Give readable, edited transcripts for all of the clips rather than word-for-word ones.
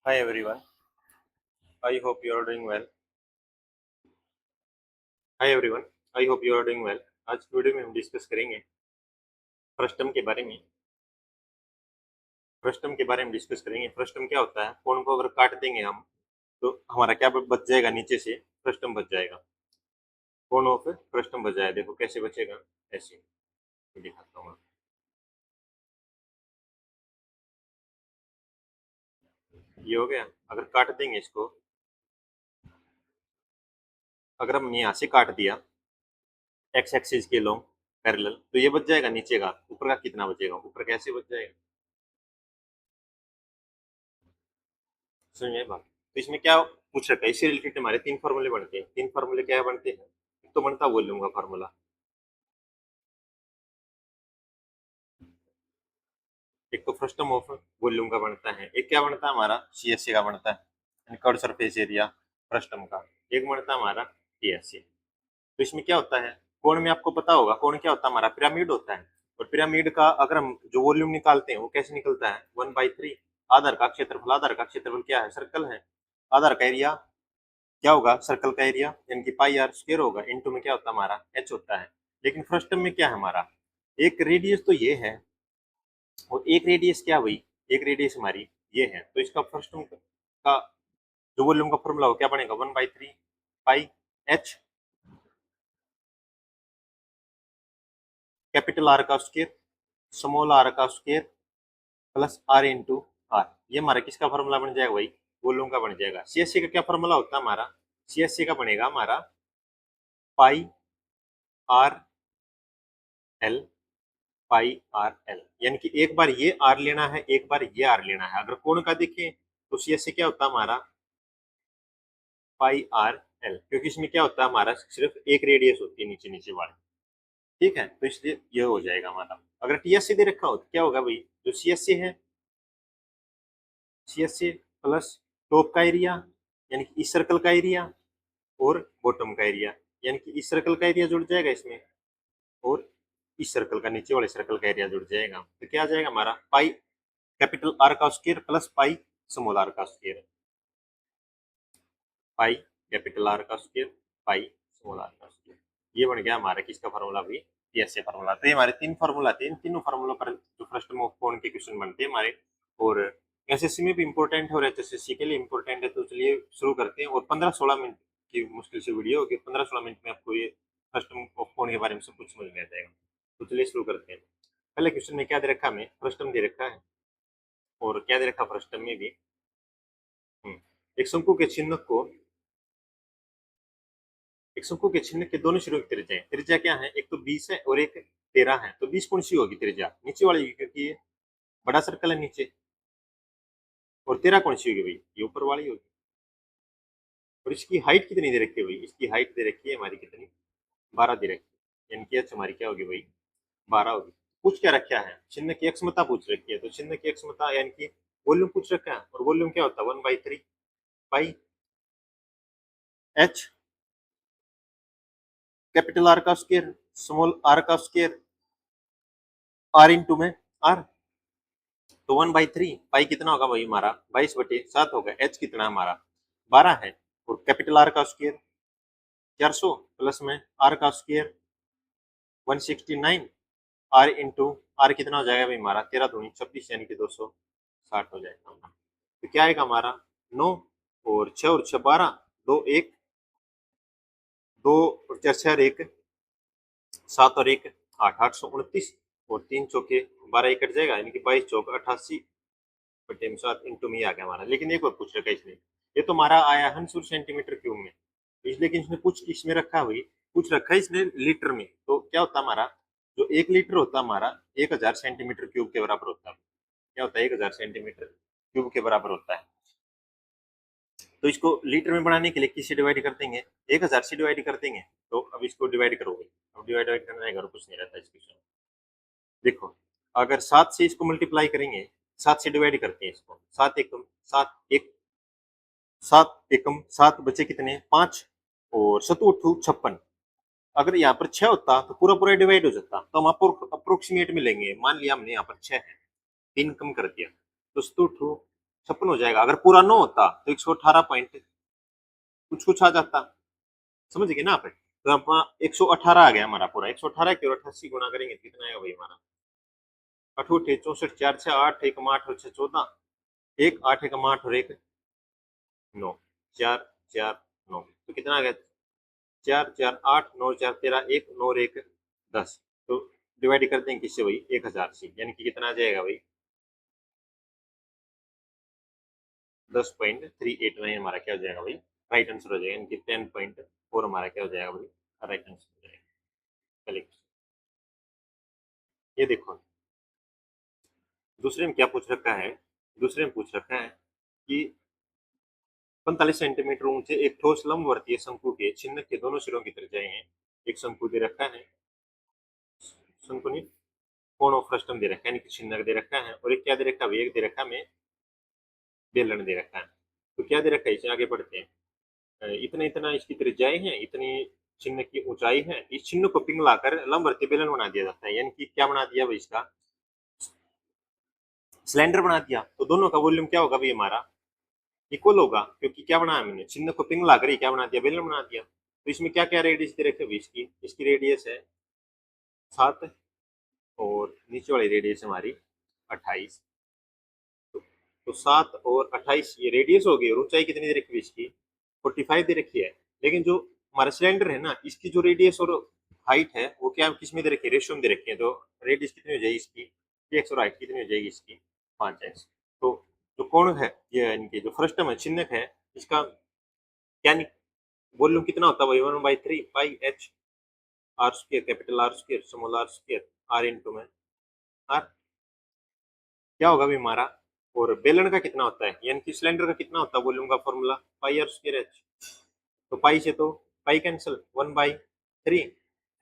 Hi everyone, I hope you are doing well. Hi everyone, I hope you are doing well. आज की video में हम discuss करेंगे frustum के बारे में। फ्रस्टम के बारे में डिस्कस करेंगे। फ्रस्टम क्या होता है? फोन को अगर काट देंगे हम तो हमारा क्या बच जाएगा? नीचे से फ्रस्टम बच जाएगा। फोन ऑफ फ्रस्टम बच जाएगा। देखो कैसे बचेगा, ऐसे मैं दिखाता हूँ। ये हो गया। अगर काट देंगे इसको, अगर हमने यहाँ से काट दिया एक्स एक्सिस के लॉन्ग पैरेलल, तो ये बच जाएगा नीचे का। ऊपर का कितना बचेगा? ऊपर कैसे बच जाएगा? समझ में बात? तो इसमें क्या पूछ रखा है? इससे रिलेटेड हमारे तीन फार्मूले बनते हैं। तीन फार्मूले क्या बनते हैं? एक तो बनता है वॉल्यूम का फार्मूला, एक तो फ्रस्टम ऑफ वॉल्यूम का बनता है, एक क्या बनता है हमारा सीएससी का बनता है, कर्व सरफेस एरिया फ्रस्टम का। एक बनता है हमारा टीएससी। तो इसमें क्या होता है? कोण में आपको पता होगा, कोण क्या होता है? हमारा पिरामिड होता है। और पिरामिड का अगर हम जो वॉल्यूम निकालते हैं वो कैसे निकलता है? 1/3 आधार का क्षेत्रफल। आधार का क्षेत्रफल क्या है? सर्कल है। आधार का एरिया क्या होगा? सर्कल का एरिया, यानी कि पाई आर स्क्वायर होगा। इनटू में क्या होता है हमारा? एच होता है। लेकिन फ्रस्टम में क्या है हमारा? एक रेडियस तो ये है और एक रेडियस क्या हुई? एक रेडियस हमारी ये है। तो इसका फ्रस्टम का जो वॉल्यूम का फॉर्मूला हो क्या बनेगा? 1/3 पाई एच कैपिटल आर का स्क्वायर स्मॉल आर का square plus R into R. ये हमारा किसका फॉर्मूला बन जाएगा भाई? वॉल्यूम का बन जाएगा। सीएससी का क्या फॉर्मूला होता है हमारा? सीएससी का बनेगा हमारा पाई आर एल, पाई आर एल। यानी कि एक बार ये आर लेना है, एक बार ये आर लेना है। अगर कोण का देखें तो सीएससी क्या होता है हमारा? पाई आर एल, क्योंकि इसमें क्या होता है हमारा? सिर्फ एक रेडियस होती है नीचे नीचे वाली। ठीक है, तो इसलिए ये हो जाएगा हमारा। अगर टीएससी दे रखा हो तो क्या होगा भाई? जो सीएससी है, सीएससी प्लस टॉप का एरिया यानी कि इस सर्कल का एरिया और बॉटम का एरिया, यानी कि इस सर्कल का एरिया जुड़ जाएगा इसमें और इस सर्कल का, नीचे वाले सर्कल का एरिया जुड़ जाएगा। तो क्या आ जाएगा हमारा? पाई कैपिटल आर का square plus pi small R का स्क्वायर। पाई कैपिटल आर का स्क्वायर पाई स्मॉल आर का स्क्वायर। ये बन गया हमारा किसका फार्मूला भी? TSA formula. तो ये हमारे तीन फार्मूला थे। इन तीनों फार्मूलों पर जो फर्स्ट ऑफ कोण के क्वेश्चन बनते हैं हमारे, और एसएससी में भी इंपॉर्टेंट है और एचएससी के लिए इंपॉर्टेंट है। तो चलिए शुरू करते हैं। और 15-16 मिनट की मुश्किल से वीडियो होगी। 15-16 मिनट में आपको ये फर्स्ट ऑफ कोण के बारे में सब कुछ समझ में आ जाएगा। तो चलिए शुरू करते हैं। पहले क्वेश्चन में क्या दे रखा? हमें फ्रस्टम दे रखा है और क्या दे रखा फ्रस्टम में भी? एक शंकु के चिन्ह को, एक शंकु के चिन्ह के दोनों सिरों की त्रिज्या है। त्रिज्या क्या है? एक तो 20 है और एक 13 है। तो 20 कौन सी होगी त्रिज्या? नीचे वाली, क्योंकि ये बड़ा सर्कल है नीचे। और 13 कौन सी होगी भाई? ये ऊपर वाली होगी। और इसकी हाइट कितनी दे रखी है भाई? इसकी हाइट दे रखी है हमारी कितनी? 12 दे रखी है। यानी कि एच हमारी क्या होगी भाई? 12 होगी। पूछ क्या रखा है? चिन्ह की अक्षमता पूछ रखी है। तो चिन्ह की अक्षमता यानी कि वॉल्यूम पूछ रखा है। और वॉल्यूम क्या होता है? 1/3 पाई एच कैपिटल आर का स्क्वायर स्मॉल आर का स्क्वायर आर इंटू में आर। तो 1/3 पाई कितना होगा भाई हमारा? 22/7 होगा। एच कितना हमारा? 12 है। और कैपिटल आर का स्क्वायर 400 प्लस में आर का स्क्वायर 169। आर इंटू आर कितना हो जाएगा भाई हमारा? 13×2=26 यानी कि 260 हो जाएगा। तो क्या आएगा हमारा? 9 और 6 और 6 12, 2 1, 2 और 4 6 1, 7 और 1 8, 829। और 3 चौके 12, 1 कट जाएगा यानी कि 22 चौक 88 बटे में 7 इंटू में आ गया हमारा। लेकिन एक और पूछ रखा है इसने, ये तो हमारा आया हंसुर सेंटीमीटर क्यूब में। लेकिन इसने पूछ किसमें रखा हुई? पूछ रखा है इसने लीटर में। तो क्या होता है हमारा? जो 1 लीटर होता है हमारा 1000 सेंटीमीटर क्यूब के बराबर होता है। क्या होता है? 1000 सेंटीमीटर क्यूब के बराबर होता है। तो इसको लीटर में बनाने के लिए किससे डिवाइड कर देंगे? 1000 से डिवाइड कर देंगे। तो अब इसको डिवाइड करोगे, अब डिवाइड करना है, कुछ नहीं रहता इसके साथ। देखो, अगर 7 से इसको मल्टीप्लाई करेंगे, 7 से डिवाइड करते हैं इसको, 7 एकम 7 एक 7 एकम 7 बचे कितने? 5 और 7 8 56। अगर यहाँ पर 6 होता तो पूरा पूरा डिवाइड हो जाता। तो हम अप्रोक्सीमेट में लेंगे। मान लिया हमने यहाँ पर 6 है, 3 कम कर दिया तो 7 8 56 हो जाएगा। अगर पूरा 9 होता तो 118 पॉइंट कुछ कुछ आ जाता, समझ गए ना आप। तो अपना 118 आ गया हमारा पूरा। 118 की 88 गुना करेंगे तो कितना आएगा भाई हमारा? 8 64 4 6 8 1 8 और 6 14 1 8 1 8 और 1 9 4 4 9 तो कितना आ गया? 4 4 8 9 4 13 1 9 और 1 10। तो डिवाइड कर देंगे किससे भाई? 1000 से, यानी कि कितना आ जाएगा भाई? 10.389 हमारा क्या हो जाएगा भाई? राइट आंसर हो जाएगा, यानी कि 10.4 हमारा क्या हो जाएगा भाई? राइट आंसर हो जाएगा। चलिए ये देखो, दूसरे में क्या पूछ रखा है? दूसरे में पूछ रखा है कि 45 सेंटीमीटर ऊंचे एक ठोस लंबवर्तीय शंकु के चिन्ह के दोनों सिरों की त्रिज्याएं हैं। एक शंकु दे रखा है, शंकु नहीं, कोण ऑफ फ्रस्टम दे रखा है, यानी कि चिन्ह दे रखा है, और एक क्या दे रखा है? एक दे रखा है बेलन दे रखा है। तो क्या दे रखा है? इसे आगे बढ़ते हैं। इतना इतना इसकी त्रिज्याएं हैं, इतनी चिन्ह की ऊंचाई है। इस चिन्ह को पिघलाकर लंबवर्तीय बेलन बना दिया जाता है, यानी कि क्या बना दिया भाई? इसका सिलेंडर बना दिया। तो दोनों का वॉल्यूम क्या होगा भाई हमारा? इक्वल होगा, क्योंकि क्या बनाया मैंने? चिन्ह को पिघला कर ही क्या बना दिया? बेलन बना दिया। तो इसमें क्या क्या रेडियस दे रखे भाई? इसकी रेडियस है 7, और नीचे वाली रेडियस हमारी 28। तो 7 और 28 ये रेडियस होगी, और ऊंचाई कितनी दे रखी है इसकी? 45 दे रखी है। लेकिन जो हमारा सिलेंडर है ना, इसकी जो रेडियस और हाइट है वो क्या किस में दे रखी है? रेशियो में दे रखी है। तो रेडियस कितनी हो जाएगी इसकी? 3x, और हाइट कितनी हो जाएगी इसकी? 5x। तो जो कोण है, ये इनके जो फ्रस्टम है, चिन्हक है, इसका क्या वॉल्यूम कितना होता है भाई? 1/3 pi H R square, capital R square small R square, R into में आर। क्या होगा भाई हमारा? और बेलन का कितना होता है, यानी कि सिलेंडर का कितना होता है वॉल्यूम का formula? Pi R square H. तो पाई से तो पाई कैंसिल, 1/3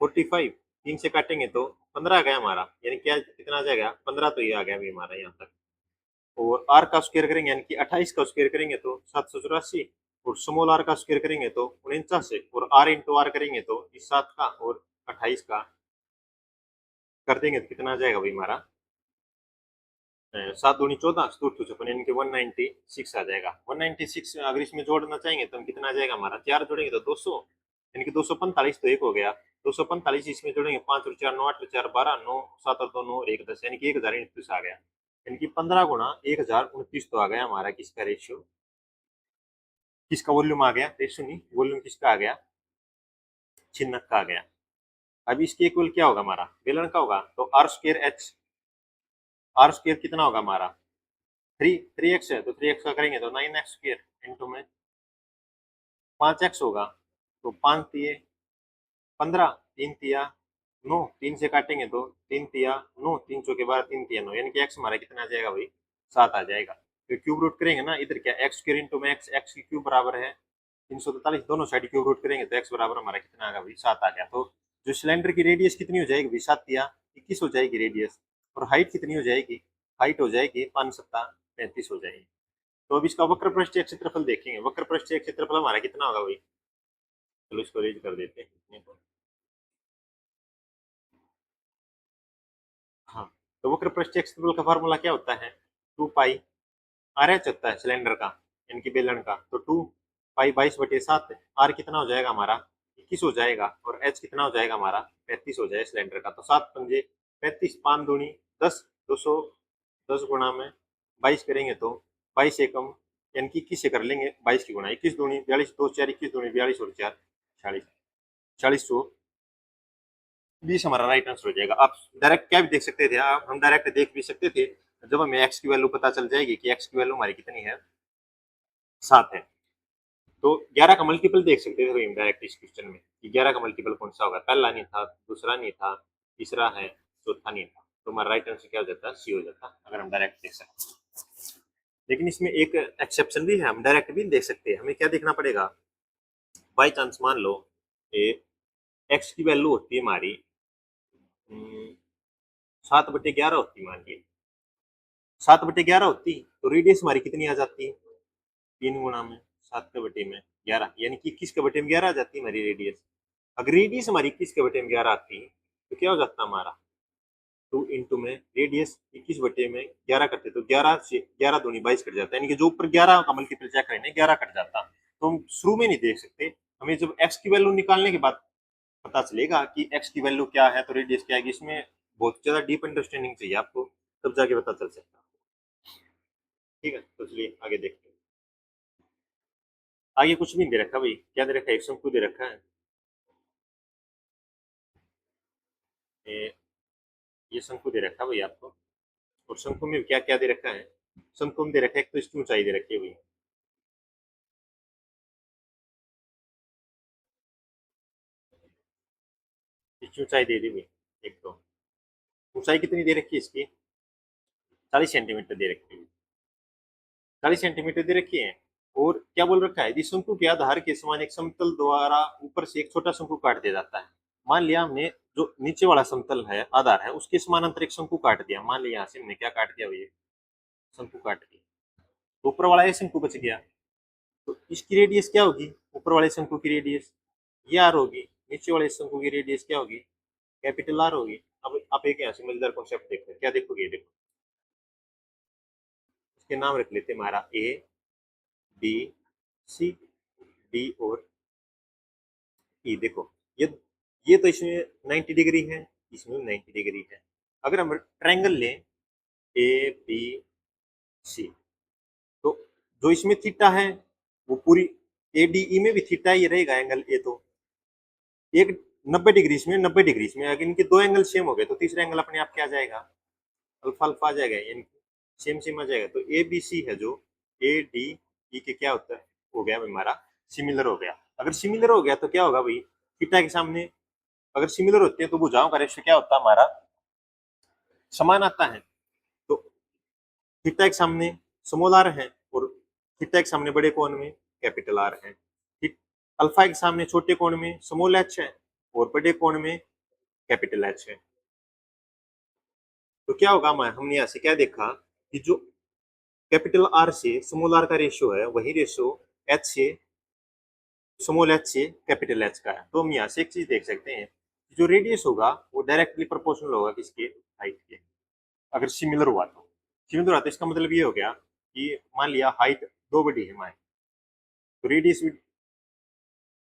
45, 3 से काटेंगे तो 15 आ गया हमारा, यानी क्या कितना आ जाएगा? 15। तो ये आ गया अभी हमारा यहाँ तक। और आर का स्क्वायर करेंगे, यानी कि 28 का स्क्वायर करेंगे तो 784, और स्मॉल आर का स्क्वायर करेंगे तो 49, और आर इंटू आर करेंगे तो इस 7 का और 28 का कर देंगे तो कितना आ जाएगा भाई हमारा? 7 दूनी 14, 2 यानी कि 196 आ जाएगा। 196 अगर इसमें जोड़ना चाहेंगे तो कितना आ जाएगा हमारा? 4 जोड़ेंगे तो 200, यानी कि 245। तो एक हो गया 245, इसमें जोड़ेंगे 5 और 4 9 8 और 4 12 9 7 और 2 9 और 1 10, यानी कि 1029 आ गया। यानी कि 15 गुना 1029 तो आ गया हमारा किसका रेशियो? किसका वॉल्यूम आ गया? रेशियो नहीं, वॉल्यूम किसका आ गया? चिन्हक का आ गया। अब इसके इक्वल क्या होगा हमारा? बेलन का होगा। तो R square H, R square कितना होगा हमारा? 3x है, तो 3x का करेंगे तो 9x² इंटू में 5x होगा। तो 5 तिये 15, 3 तिया 9, 3 से काटेंगे तो 3 तिया 9, 3 चौके 12, 3 तिया 9, यानी कि x हमारा कितना आ जाएगा भाई? 7 आ जाएगा। तो क्यूब रूट करेंगे ना, इधर क्या x² इंटू में x की क्यूब बराबर है 343, दोनों साइड क्यूब रूट करेंगे तो x बराबर हमारा कितना आ गया भाई? 7 आ गया। तो जो सिलेंडर की रेडियस कितनी हो जाएगी भाई? 7 तिया 21 हो जाएगी रेडियस। और हाइट कितनी हो जाएगी? हाइट हो जाएगी 5 7 35 हो जाएगी। तो अब इसका वक्र पृष्ठीय क्षेत्रफल देखेंगे। वक्र पृष्ठीय क्षेत्रफल हमारा कितना होगा भाई? चलो इसको रेज कर देते हैं। हाँ, तो वक्र पृष्ठीय क्षेत्रफल का फॉर्मूला क्या होता है? 2 पाई आर एच होता है सिलेंडर का, यानी कि बेलन का। तो 2 पाई 22/7, आर कितना हो जाएगा हमारा? 21 हो जाएगा, और एच कितना हो जाएगा हमारा? 35 हो जाएगा सिलेंडर का। तो 7 पंजे 35, 5 दूनी 10, 210 गुणा में 22 करेंगे तो 22 एकम, यानी कि 21 से कर लेंगे 22 की गुणा। 21 दूनी 42, 2 4 21 दूनी 42 और 4 40, 40/20 हमारा राइट आंसर हो जाएगा। आप डायरेक्ट क्या भी देख सकते थे, आप हम डायरेक्ट देख भी सकते थे। जब हमें एक्स की वैल्यू पता चल जाएगी कि एक्स की वैल्यू हमारी कितनी है? 7 है। तो 11 का मल्टीपल देख सकते थे हम डायरेक्ट इस क्वेश्चन में कि 11 का मल्टीपल कौन सा होगा। पहला नहीं था, दूसरा नहीं था, तीसरा है, चौथा नहीं था। तो हमारा राइट आंसर क्या हो जाता? सी हो जाता, अगर हम डायरेक्ट देख सकते। लेकिन इसमें एक एक्सेप्शन भी है, हम डायरेक्ट भी देख सकते हैं। हमें क्या देखना पड़ेगा? बाई चांस मान लो एक्स की वैल्यू होती है हमारी 7/11 होती, मान ली 7/11 होती, तो रेडियस हमारी कितनी आ जाती? 3 गुना में 7 के बटे में 11, यानी कि 21 के बटे में 11 आ जाती है हमारी रेडियस। अगर रेडियस हमारी 21 के बटे में 11 आती तो क्या हो जाता हमारा? 2 इंटू में रेडियस 21/11 करते तो 11 से 11 दूनी 22 कट जाता है, यानी कि जो ऊपर 11 का मल्टीपल चेक करेंगे 11 कट जाता। तो हम शुरू में नहीं देख सकते, हमें जब x की वैल्यू निकालने के बाद पता चलेगा कि x की वैल्यू क्या है तो रेडियस क्या है। इसमें बहुत ज्यादा डीप अंडरस्टैंडिंग चाहिए आपको, तब जाके पता चल सकता है। ठीक है, तो चलिए आगे देखते हैं। आगे कुछ भी नहीं दे रखा भाई, क्या दे रखा है, एक शंकु दे रखा है। ये शंकु दे रखा है भाई आपको, और शंकु में क्या क्या दे रखा है। शंकु में दे रखा है, एक तो इसकी ऊंचाई दे रखी है भाई, इसकी ऊंचाई दे दी भाई। एक तो ऊंचाई कितनी दे रखी है इसकी, 40 सेंटीमीटर दे रखी है, 40 सेंटीमीटर दे रखी है। और क्या बोल रखा है, यदि शंकु के आधार के समान एक समतल द्वारा ऊपर से एक छोटा शंकु काट दिया जाता है। मान लिया हमने जो नीचे वाला समतल है आधार है उसके समानांतर एक शंकु काट दिया, मान लिया यहाँ से हमने क्या काट दिया भैया, शंकु काट दिया, तो ऊपर वाला एक शंकु बच गया। तो इसकी रेडियस क्या होगी, ऊपर वाले शंकु की रेडियस ये आर होगी, नीचे वाले शंकु की रेडियस क्या होगी, कैपिटल आर होगी। अब आप एक यहाँ से मजेदार कॉन्सेप्ट देखो, क्या देखोगे, देखो इसके नाम रख लेते हैं हमारा ए बी सी डी और ई। देखो ये तो इसमें 90 डिग्री है, इसमें 90 डिग्री है। अगर हम ट्रायंगल लें ए बी सी, तो जो इसमें थीटा है वो पूरी ए डी ई में भी थीटा ही रहेगा एंगल ए। तो एक 90 डिग्री इसमें 90 डिग्री इसमें, अगर इनके दो एंगल सेम हो गए तो तीसरा एंगल अपने आप क्या आ जाएगा, अल्फा अल्फा आ जाएगा, यानी सेम सेम आ जाएगा। तो ए बी सी है जो ए डी ई के क्या होता है, हो गया हमारा सिमिलर हो गया। अगर सिमिलर हो गया तो क्या होगा भाई, थीटा के सामने अगर सिमिलर होते हैं तो भुजाओं का रेशियो क्या होता है हमारा, समान आता है। तो थीटा के सामने स्मॉल आर है और थीटा के सामने बड़े कोण में कैपिटल आर है। अल्फा के सामने छोटे कोण में स्मॉल एच है और बड़े कोण में कैपिटल एच है। तो क्या होगा, हमने यहाँ से क्या देखा कि जो कैपिटल आर से स्मॉल आर का रेशियो है वही रेशियो एच से स्मॉल एच से कैपिटल एच का है। तो हम यहाँ से एक चीज देख सकते हैं, जो रेडियस होगा वो डायरेक्टली प्रोपोर्शनल होगा किसके, हाइट के। अगर सिमिलर हुआ तो इसका मतलब ये हो गया कि मान लिया हाइट 2 बड़ी है हमारी, तो रेडियस भी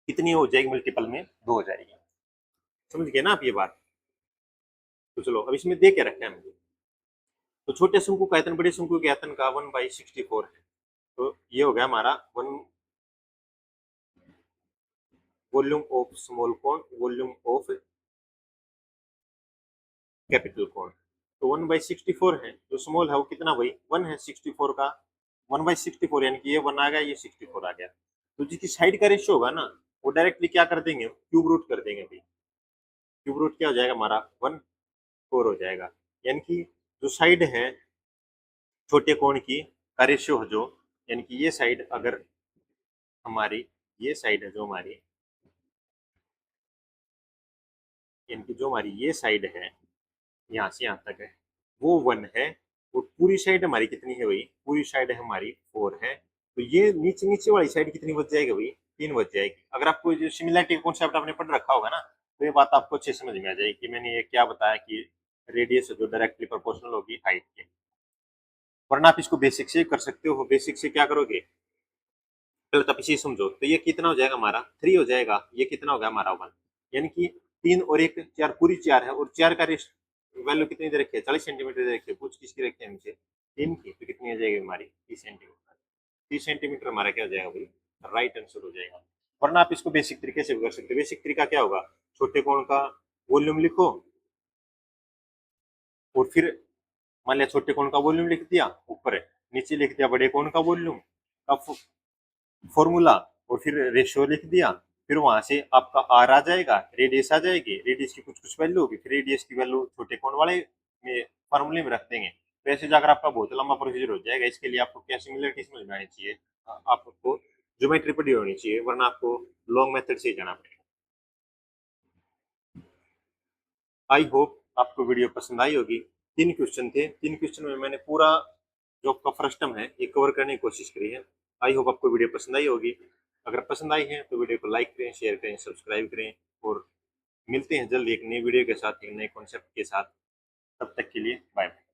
कितनी हो जाएगी, मल्टीपल में 2 हो जाएगी। समझ गए ना आप ये बात। तो चलो अब इसमें दे क्या रखना है मुझे, तो छोटे शंकु का आयतन बड़े शंकु के आयतन का 1/64 है। तो ये हो गया हमारा वन वॉल्यूम ऑफ स्मॉल कोण वॉल्यूम ऑफ कैपिटल कोण। तो 1/64 है, जो स्मॉल है वो कितना भाई 1 है, 64 का 1/64, यानी कि ये 1 आ गया, ये 64 आ गया। तो जिसकी साइड का रेशियो होगा ना वो डायरेक्टली क्या कर देंगे, क्यूब रूट कर देंगे भाई। क्यूब रूट क्या हो जाएगा हमारा 1/4 हो जाएगा, यानी कि जो साइड है छोटे कोण की का रेशियो जो, यानी कि ये साइड अगर हमारी, ये साइड है जो हमारी, यानी कि जो हमारी ये साइड है यहाँ से यहाँ तक है वो 1 है, और पूरी साइड हमारी कितनी है भाई, पूरी साइड है हमारी 4 है। तो ये नीचे नीचे वाली साइड कितनी बच जाएगी भाई, 3 बच जाएगी। अगर आपको जो सिमिलरिटी का कॉन्सेप्ट आपने पढ़ रखा होगा ना तो ये बात आपको अच्छे समझ में आ जाएगी कि मैंने ये क्या बताया कि रेडियस जो डायरेक्टली प्रोपोर्शनल होगी हाइट के। वरना आप इसको बेसिक से कर सकते हो, बेसिक से क्या करोगे, पहले तो आप इसे समझो। तो ये कितना हो जाएगा हमारा 3 हो जाएगा, ये कितना हो गया हमारा 1, यानी कि 3 और 1 4, पूरी 4 है, और 4 का रेस्ट वैल्यू कितनी दे रखी है, 40 सेंटीमीटर दे रखी है। पूछ किसकी रखी है हमसे, 3 की। तो कितनी आ जाएगी हमारी 30 सेंटीमीटर। 30 सेंटीमीटर हमारा क्या हो जाएगा भाई, राइट आंसर हो जाएगा। वरना आप इसको बेसिक तरीके से भी कर सकते हो। बेसिक तरीका क्या होगा, छोटे कोण का वॉल्यूम लिखो और फिर मान लिया छोटे कोण का वॉल्यूम लिख दिया ऊपर, नीचे लिख दिया बड़े कोण का वॉल्यूम का फॉर्मूला, और फिर रेशियो लिख दिया। फिर वहां से आपका आर आ जाएगा, रेडियस आ जाएगी, रेडियस की कुछ कुछ वैल्यू होगी, फिर रेडियस की वैल्यू छोटे कोण वाले में फॉर्मूले में रख देंगे। तो ऐसे जाकर आपका बहुत लंबा प्रोसीजर हो जाएगा। इसके लिए आपको क्या सिमिलरिटी समझ में आनी चाहिए, आपको ज्योमेट्री पढ़ी होनी चाहिए, वरना आपको लॉन्ग मेथड से ही जाना पड़ेगा। आई होप आपको वीडियो पसंद आई होगी। 3 क्वेश्चन थे, 3 क्वेश्चन में मैंने पूरा जो आपका फर्स्ट टर्म है ये कवर करने की कोशिश करी है। आई होप आपको वीडियो पसंद आई होगी। अगर पसंद आई है तो वीडियो को लाइक करें, शेयर करें, सब्सक्राइब करें, और मिलते हैं जल्द एक नई वीडियो के साथ, एक नए कॉन्सेप्ट के साथ। तब तक के लिए बाय बाय।